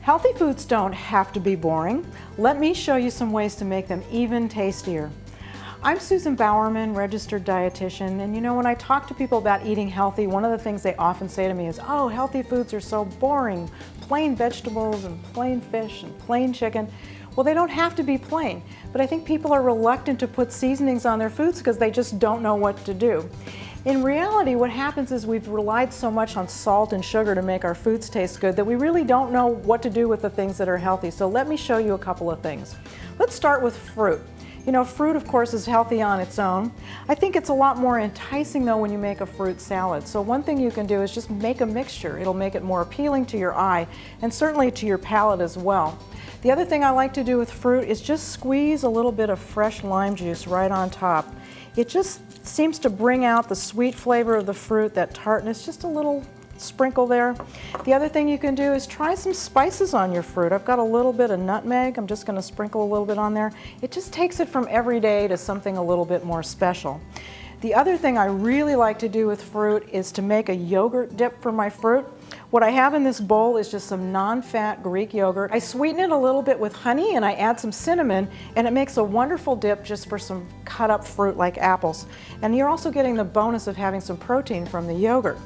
Healthy foods don't have to be boring. Let me show you some ways to make them even tastier. I'm Susan Bowerman, registered dietitian, and you know, when I talk to people about eating healthy, one of the things they often say to me is, oh, healthy foods are so boring, plain vegetables and plain fish and plain chicken. Well, they don't have to be plain, but I think people are reluctant to put seasonings on their foods because they just don't know what to do. In reality, what happens is we've relied so much on salt and sugar to make our foods taste good that we really don't know what to do with the things that are healthy. So let me show you a couple of things. Let's start with fruit. You know, fruit, of course, is healthy on its own. I think it's a lot more enticing, though, when you make a fruit salad. So one thing you can do is just make a mixture. It'll make it more appealing to your eye and certainly to your palate as well. The other thing I like to do with fruit is just squeeze a little bit of fresh lime juice right on top. It just seems to bring out the sweet flavor of the fruit, that tartness, just a little sprinkle there. The other thing you can do is try some spices on your fruit. I've got a little bit of nutmeg. I'm just going to sprinkle a little bit on there. It just takes it from everyday to something a little bit more special. The other thing I really like to do with fruit is to make a yogurt dip for my fruit. What I have in this bowl is just some non-fat Greek yogurt. I sweeten it a little bit with honey and I add some cinnamon, and it makes a wonderful dip just for some cut up fruit like apples. And you're also getting the bonus of having some protein from the yogurt.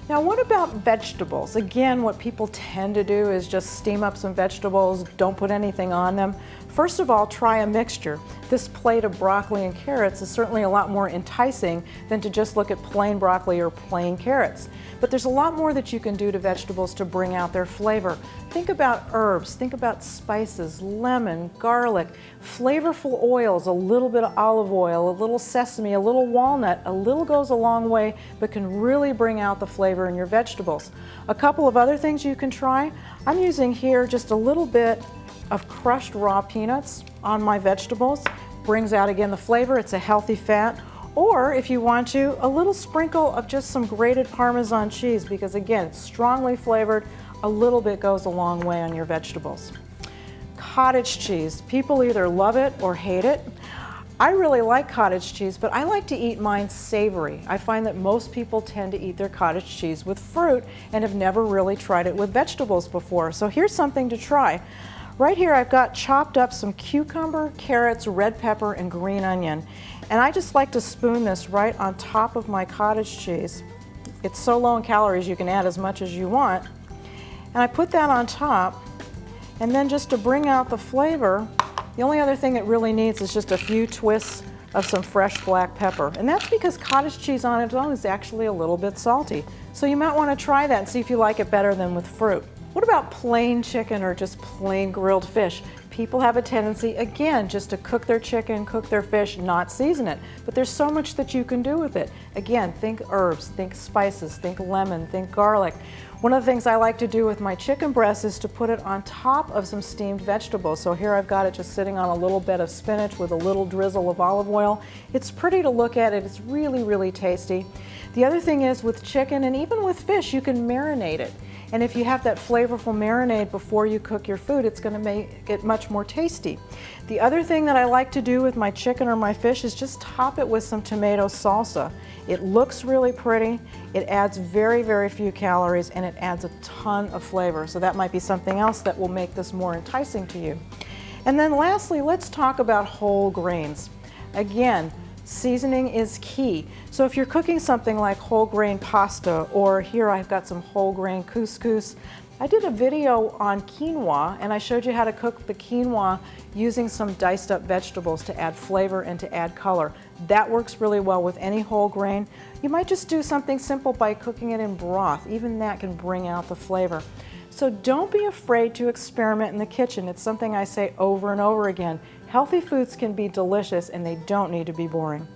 Now, what about vegetables? Again, what people tend to do is just steam up some vegetables, don't put anything on them. First of all, try a mixture. This plate of broccoli and carrots is certainly a lot more enticing than to just look at plain broccoli or plain carrots. But there's a lot more that you can do to vegetables to bring out their flavor. Think about herbs, think about spices, lemon, garlic, flavorful oils, a little bit of olive oil, a little sesame, a little walnut. A little goes a long way, but can really bring out the flavor in your vegetables. A couple of other things you can try. I'm using here just a little bit of crushed raw peanuts on my vegetables. Brings out again the flavor. It's a healthy fat. Or if you want to, a little sprinkle of just some grated Parmesan cheese, because again, it's strongly flavored. A little bit goes a long way on your vegetables. Cottage cheese. People either love it or hate it. I really like cottage cheese, but I like to eat mine savory. I find that most people tend to eat their cottage cheese with fruit and have never really tried it with vegetables before. So here's something to try. Right here I've got chopped up some cucumber, carrots, red pepper, and green onion. And I just like to spoon this right on top of my cottage cheese. It's so low in calories you can add as much as you want. And I put that on top, and then just to bring out the flavor, the only other thing it really needs is just a few twists of some fresh black pepper. And that's because cottage cheese on its own is actually a little bit salty. So you might want to try that and see if you like it better than with fruit. What about plain chicken or just plain grilled fish? People have a tendency, again, just to cook their chicken, cook their fish, not season it. But there's so much that you can do with it. Again, think herbs, think spices, think lemon, think garlic. One of the things I like to do with my chicken breast is to put it on top of some steamed vegetables. So here I've got it just sitting on a little bed of spinach with a little drizzle of olive oil. It's pretty to look at. It's really, really tasty. The other thing is with chicken and even with fish, you can marinate it. And if you have that flavorful marinade before you cook your food, it's going to make it much more tasty. The other thing that I like to do with my chicken or my fish is just top it with some tomato salsa. It looks really pretty, it adds very, very few calories, and it adds a ton of flavor. So that might be something else that will make this more enticing to you. And then lastly, let's talk about whole grains. Again, seasoning is key. So if you're cooking something like whole grain pasta, or here I've got some whole grain couscous. I did a video on quinoa and I showed you how to cook the quinoa using some diced up vegetables to add flavor and to add color. That works really well with any whole grain. You might just do something simple by cooking it in broth. Even that can bring out the flavor. So don't be afraid to experiment in the kitchen. It's something I say over and over again. Healthy foods can be delicious and they don't need to be boring.